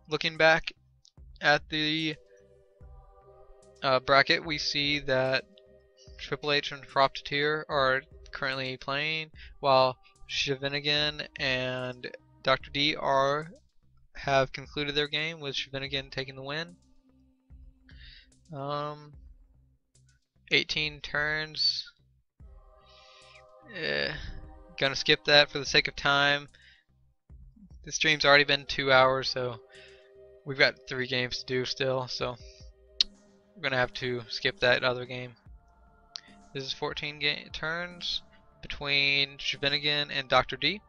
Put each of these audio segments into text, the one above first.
looking back at the bracket, we see that Triple H and Profiteer are currently playing, while Szeweningen and Dr. D have concluded their game, with Szeweningen taking the win. 18 turns. Gonna skip that for the sake of time. The stream's already been 2 hours, so we've got 3 games to do still, so we're gonna have to skip that other game. This is 14 turns between Szeweningen and Dr. D.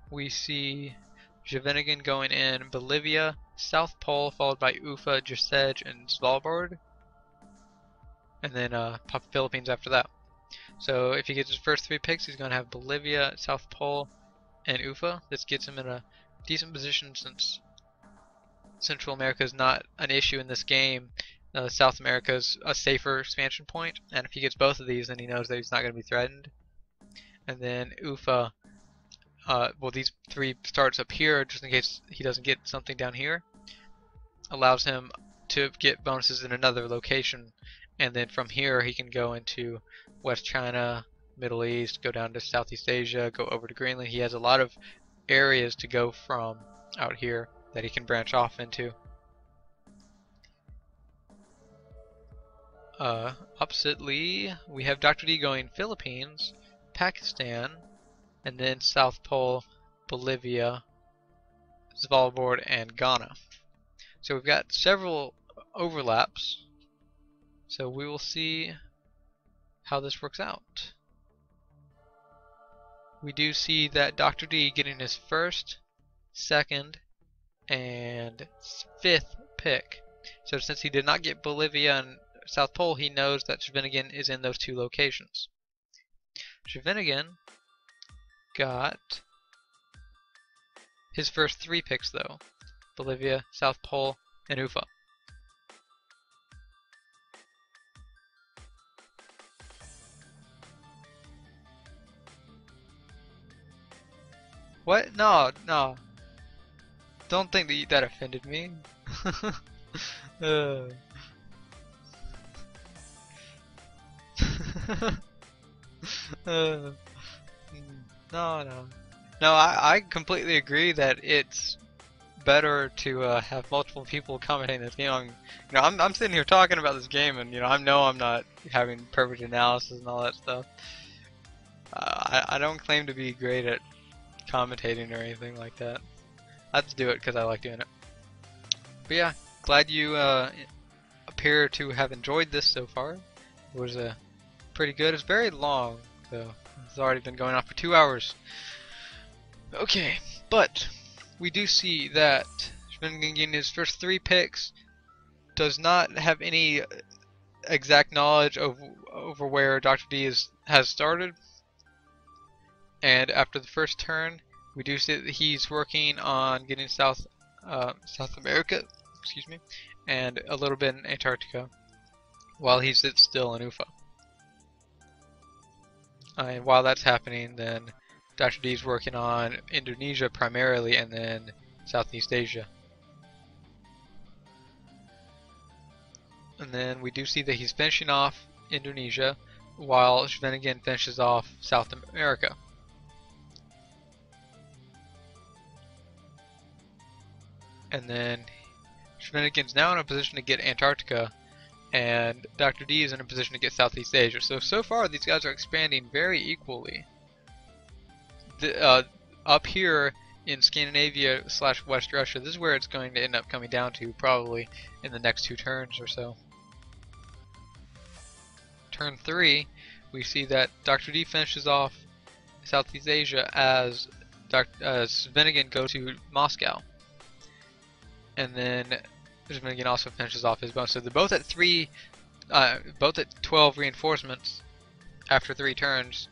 We see Szeweningen going in Bolivia, South Pole, followed by Ufa, Jasej, and Svalbard, and then Philippines after that. So if he gets his first 3 picks, he's going to have Bolivia, South Pole, and Ufa. This gets him in a decent position since Central America is not an issue in this game. South America is a safer expansion point, and if he gets both of these, then he knows that he's not going to be threatened. And then Ufa, well, these 3 starts up here, just in case he doesn't get something down here, allows him to get bonuses in another location, and then from here he can go into West China, Middle East, go down to Southeast Asia, go over to Greenland. He has a lot of areas to go from out here that he can branch off into. Oppositely, we have Dr. D going Philippines, Pakistan, and then South Pole, Bolivia, Svalbard, and Ghana. So we've got several overlaps. So we will see how this works out. We do see that Dr. D getting his first, second, and 5th pick. So since he did not get Bolivia and South Pole, he knows that Szeweningen is in those 2 locations. Szeweningen got his first 3 picks though: Bolivia, South Pole, and Ufa. What? No, no. Don't think that that offended me. No, no. No, I completely agree that it's better to have multiple people commenting this game. I'm sitting here talking about this game, and I know I'm not having perfect analysis and all that stuff. I don't claim to be great at commentating or anything like that. I just do it because I like doing it. But yeah, glad you appear to have enjoyed this so far. It was pretty good. It's very long, though. It's already been going on for 2 hours. Okay, but we do see that Szeweningen getting his first 3 picks does not have any exact knowledge over where Dr. D has started. And after the first turn, we do see that he's working on getting South America, excuse me, and a little bit in Antarctica, while he sits still in Ufa. And while that's happening, then Dr. D is working on Indonesia primarily, and then Southeast Asia. And then we do see that he's finishing off Indonesia, while Szeweningen finishes off South America. And then Szeweningen's now in a position to get Antarctica, and Dr. D is in a position to get Southeast Asia. So far these guys are expanding very equally. Up here in Scandinavia / West Russia, this is where it's going to end up coming down to, probably in the next 2 turns or so. Turn 3, we see that Dr. D finishes off Southeast Asia as Szeweningen goes to Moscow. And then Szeweningen also finishes off his bonus. So they're both at both at 12 reinforcements after 3 turns,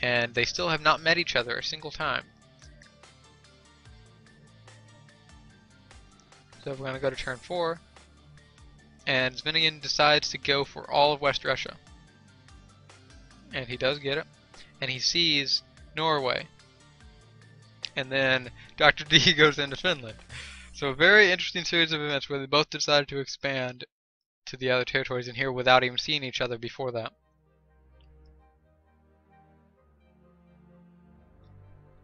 and they still have not met each other a single time. So we're going to go to turn 4, and Szeweningen decides to go for all of West Russia. And he does get it, and he sees Norway. And then Dr. D goes into Finland. So a very interesting series of events where they both decided to expand to the other territories in here without even seeing each other before that.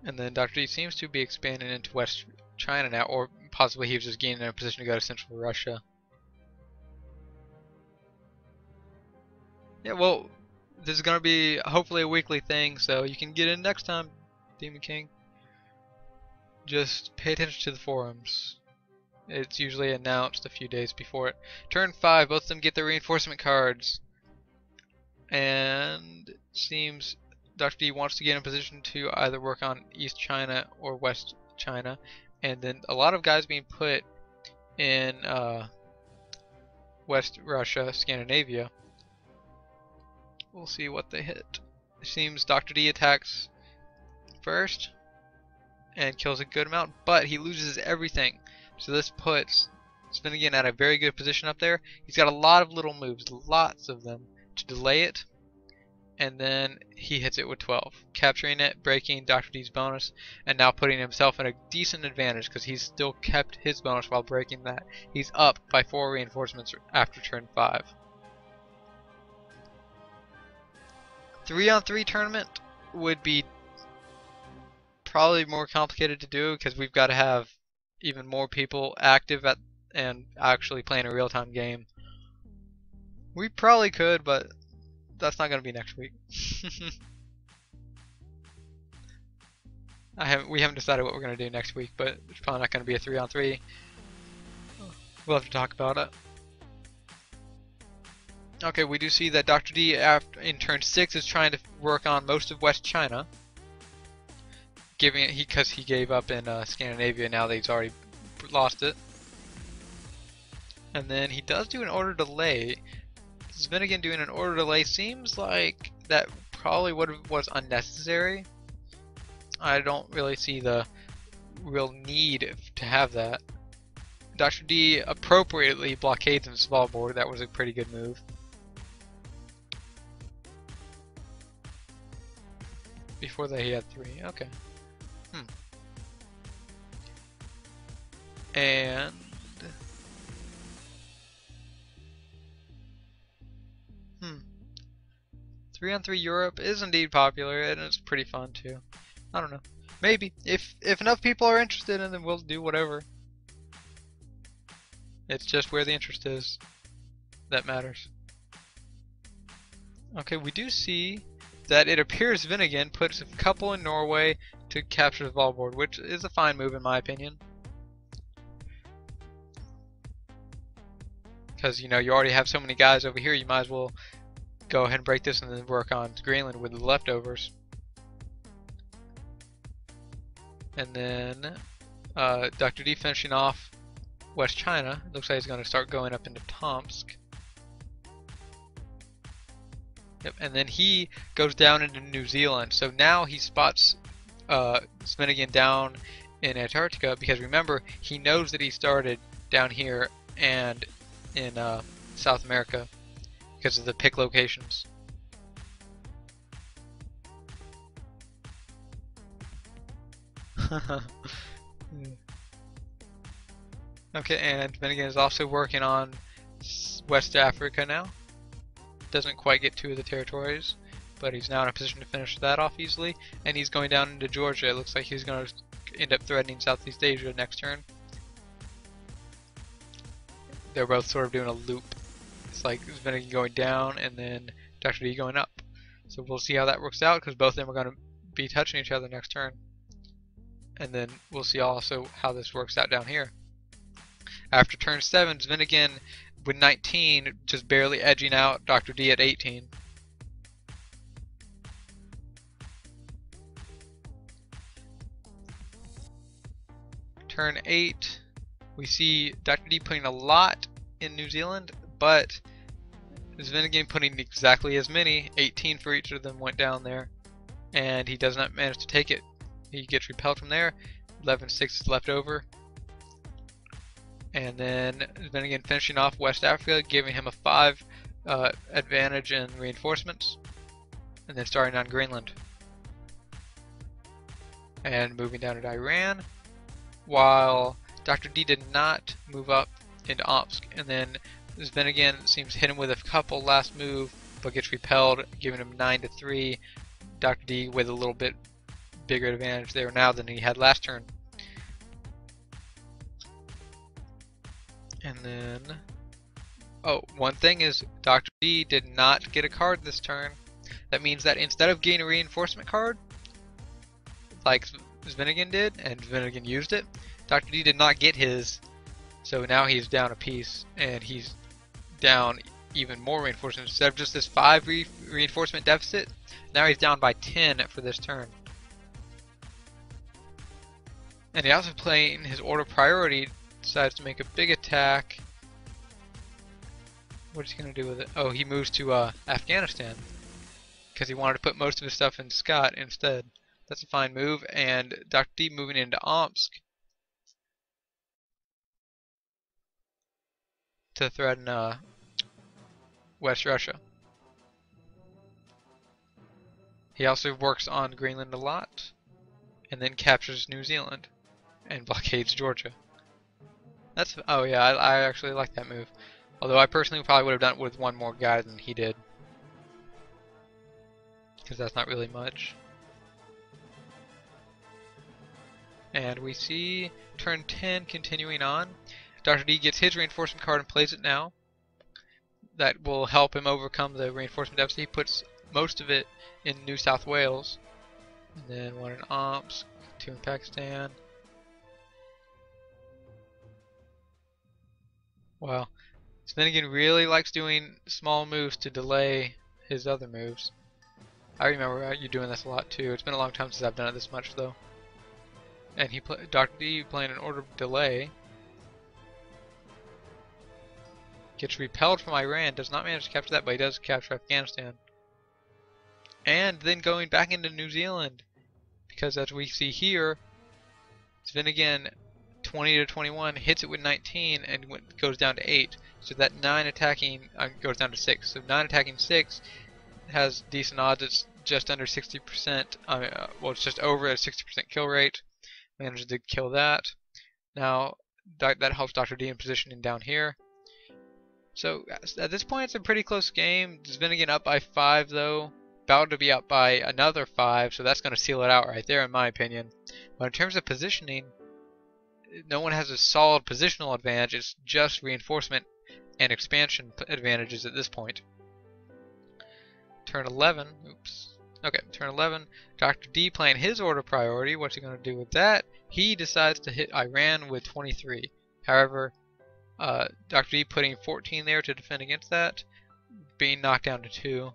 And then Dr. D seems to be expanding into West China now, or possibly he was just getting in a position to go to Central Russia. Yeah, well, this is going to be hopefully a weekly thing, so you can get in next time, Demon King. Just pay attention to the forums. It's usually announced a few days before it. Turn 5, both of them get their reinforcement cards. And it seems Dr. D wants to get in a position to either work on East China or West China. And then a lot of guys being put in West Russia, Scandinavia. We'll see what they hit. It seems Dr. D attacks first and kills a good amount, but he loses everything. So this puts Szeweningen at a very good position up there. He's got a lot of little moves, lots of them, to delay it. And then he hits it with 12, capturing it, breaking Dr. D's bonus, and now putting himself in a decent advantage because he's still kept his bonus while breaking that. He's up by 4 reinforcements after turn 5. 3-on-3 tournament would be probably more complicated to do because we've got to have even more people active and actually playing a real-time game. We probably could, but that's not going to be next week. We haven't decided what we're going to do next week, but it's probably not going to be a 3-on-3. We'll have to talk about it. Okay, we do see that Dr. D in turn 6 is trying to work on most of West China, because he gave up in Scandinavia now that he's already lost it. And then he does do an order delay. Szeweningen doing an order delay seems like that probably was unnecessary. I don't really see the real need to have that. Dr. D appropriately blockades in Svalbard. That was a pretty good move. Before that he had 3. Okay. And 3-on-3 Europe is indeed popular, and it's pretty fun too. I don't know. Maybe if enough people are interested, and then we'll do whatever. It's just where the interest is that matters. Okay, we do see that it appears Szeweningen puts a couple in Norway to capture Svalbard, which is a fine move in my opinion. Because, you know, you already have so many guys over here, you might as well go ahead and break this and then work on Greenland with the leftovers. And then Dr. D finishing off West China. Looks like he's going to start going up into Tomsk. Yep, and then he goes down into New Zealand. So now he spots Szeweningen down in Antarctica, because remember, he knows that he started down here and in South America because of the pick locations. Okay, and Szeweningen is also working on West Africa now. Doesn't quite get 2 of the territories, but he's now in a position to finish that off easily, and he's going down into Georgia. It looks like he's going to end up threatening Southeast Asia next turn. They're both sort of doing a loop. It's like Szeweningen going down and then Dr. D going up. So we'll see how that works out, because both of them are going to be touching each other next turn. And then we'll see also how this works out down here. After turn 7, Szeweningen with 19, just barely edging out Dr. D at 18. Turn 8, we see Dr. D putting a lot in New Zealand, but Szeweningen putting exactly as many. 18 for each of them went down there, and he does not manage to take it. He gets repelled from there. 11-6 is left over. And then Szeweningen finishing off West Africa, giving him a 5 advantage in reinforcements, and then starting on Greenland. And moving down to Iran, while Dr. D did not move up into Omsk, and then Szeweningen seems to hit him with a couple last move, but gets repelled, giving him 9-3. Dr. D with a little bit bigger advantage there now than he had last turn. And then, oh, one thing is Dr. D did not get a card this turn. That means that instead of getting a reinforcement card, like Szeweningen did, and Szeweningen used it, Dr. D did not get his, so now he's down a piece, and he's down even more reinforcement. Instead of just this 5 reinforcement deficit, now he's down by 10 for this turn. And he also playing his order priority, decides to make a big attack. What is he going to do with it? Oh, he moves to Afghanistan, because he wanted to put most of his stuff in Scott instead. That's a fine move, and Dr. D moving into Omsk to threaten West Russia. He also works on Greenland a lot, and then captures New Zealand and blockades Georgia. That's, oh yeah, I actually like that move. Although I personally probably would have done it with one more guy than he did, because that's not really much. And we see turn 10 continuing on. Dr. D gets his reinforcement card and plays it now. That will help him overcome the reinforcement deficit. He puts most of it in New South Wales. And then 1 in Omsk, 2 in Pakistan. Wow. Szeweningen really likes doing small moves to delay his other moves. I remember you doing this a lot too. It's been a long time since I've done it this much though. And Dr. D playing an order delay. Gets repelled from Iran, does not manage to capture that, but he does capture Afghanistan. And then going back into New Zealand, because as we see here, Szeweningen 20-21 hits it with 19 and goes down to 8. So that 9 attacking goes down to 6. So 9 attacking 6 has decent odds. It's just under 60%. Well, it's just over a 60% kill rate. Manages to kill that. Now that helps Dr. D in positioning down here. So at this point, it's a pretty close game. Szeweningen up by 5 though. About to be up by another 5, so that's going to seal it out right there in my opinion. But in terms of positioning, no one has a solid positional advantage. It's just reinforcement and expansion advantages at this point. Turn 11. Oops. Okay, turn 11. Dr. D playing his order priority. What's he going to do with that? He decides to hit Iran with 23. However, Dr. D putting 14 there to defend against that, being knocked down to 2.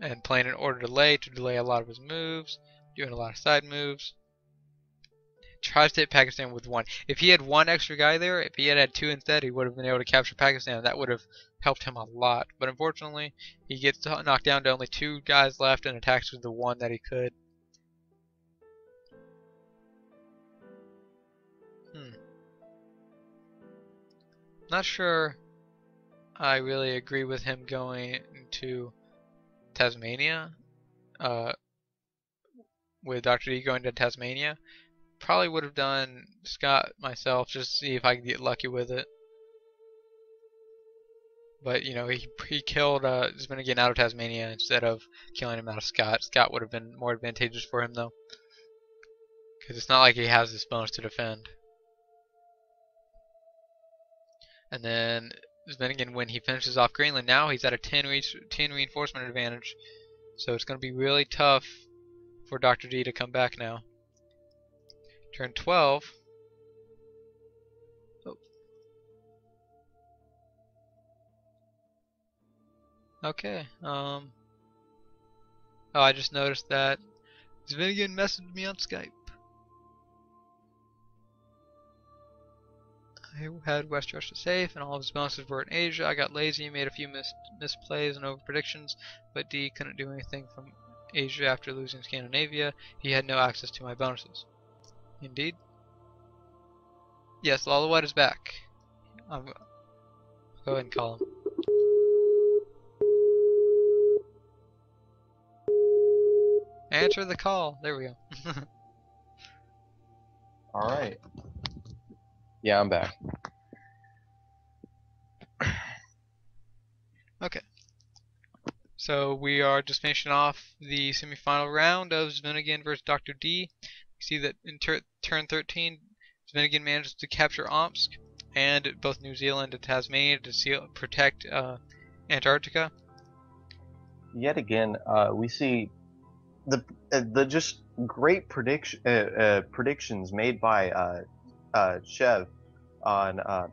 And playing an order delay to delay a lot of his moves, doing a lot of side moves. Tries to hit Pakistan with 1. If he had 1 extra guy there, if he had had 2 instead, he would have been able to capture Pakistan. That would have helped him a lot. But unfortunately, he gets knocked down to only 2 guys left and attacks with the 1 that he could. Not sure I really agree with him going to Tasmania. With Dr. D going to Tasmania. Probably would have done Scott myself just to see if I could get lucky with it. But you know, he killed Szeweningen out of Tasmania instead of killing him out of Scott. Scott would have been more advantageous for him though, because it's not like he has this bonus to defend. And then Szeweningen, when he finishes off Greenland, now he's at a 10 reinforcement advantage. So it's going to be really tough for Dr. D to come back now. Turn 12. Oh. Okay. Oh, I just noticed that Szeweningen messaged me on Skype. I had West Russia safe, and all of his bonuses were in Asia. I got lazy, made a few misplays and over predictions, but D couldn't do anything from Asia after losing Scandinavia. He had no access to my bonuses. Indeed. Yes, Lolowut is back. Go ahead and call him. Answer the call. There we go. All right. Yeah, I'm back. Okay. So we are just finishing off the semifinal round of Szeweningen versus Dr. D. You see that in turn 13, Szeweningen managed to capture Omsk and both New Zealand and Tasmania to protect Antarctica. Yet again, we see the just great predictions made by Shev on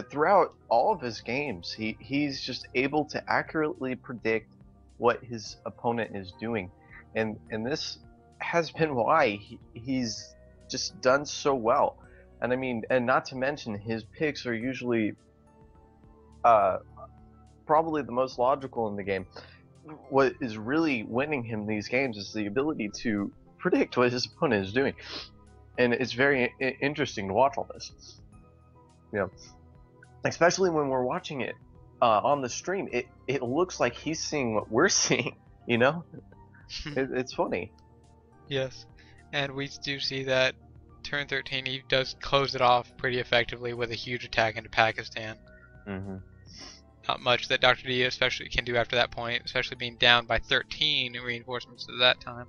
throughout all of his games. He's just able to accurately predict what his opponent is doing, and this has been why he's just done so well. And I mean, and not to mention his picks are usually uh, probably the most logical in the game. What is really winning him these games is the ability to predict what his opponent is doing, and it's very interesting to watch all this. You know, especially when we're watching it on the stream, it looks like he's seeing what we're seeing. You know, it's funny. Yes, and we do see that turn 13 he does close it off pretty effectively with a huge attack into Pakistan. Mm-hmm. Not much that Dr. D especially can do after that point, especially being down by 13 reinforcements at that time.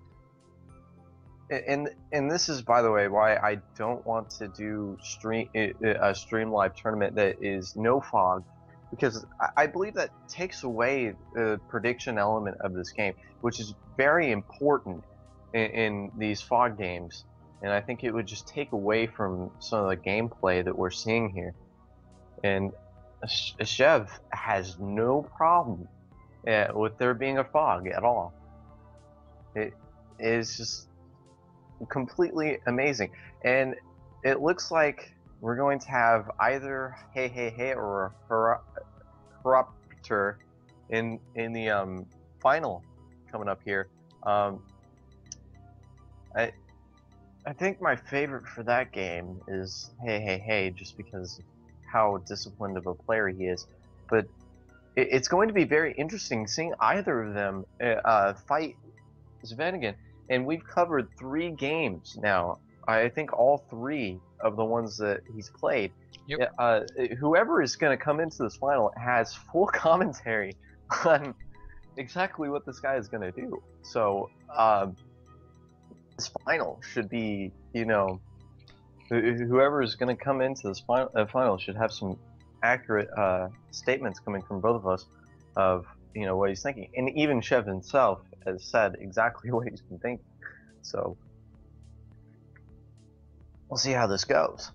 And this is, by the way, why I don't want to do a stream live tournament that is no fog, because I believe that takes away the prediction element of this game, which is very important in these fog games, and I think it would just take away from some of the gameplay that we're seeing here. And Shev has no problem with there being a fog at all. It is just completely amazing, and it looks like we're going to have either Hey Hey Hey or Corruptor in the final coming up here. I think my favorite for that game is Hey Hey Hey, just because of how disciplined of a player he is. But it's going to be very interesting seeing either of them fight Szeweningen. And we've covered 3 games now. I think all 3 of the ones that he's played. Yep. Whoever is going to come into this final has full commentary on exactly what this guy is going to do. So this final should be, you know, whoever is going to come into this final should have some accurate statements coming from both of us of, you know, what he's thinking. And even Shev himself has said exactly what he's been thinking. So we'll see how this goes.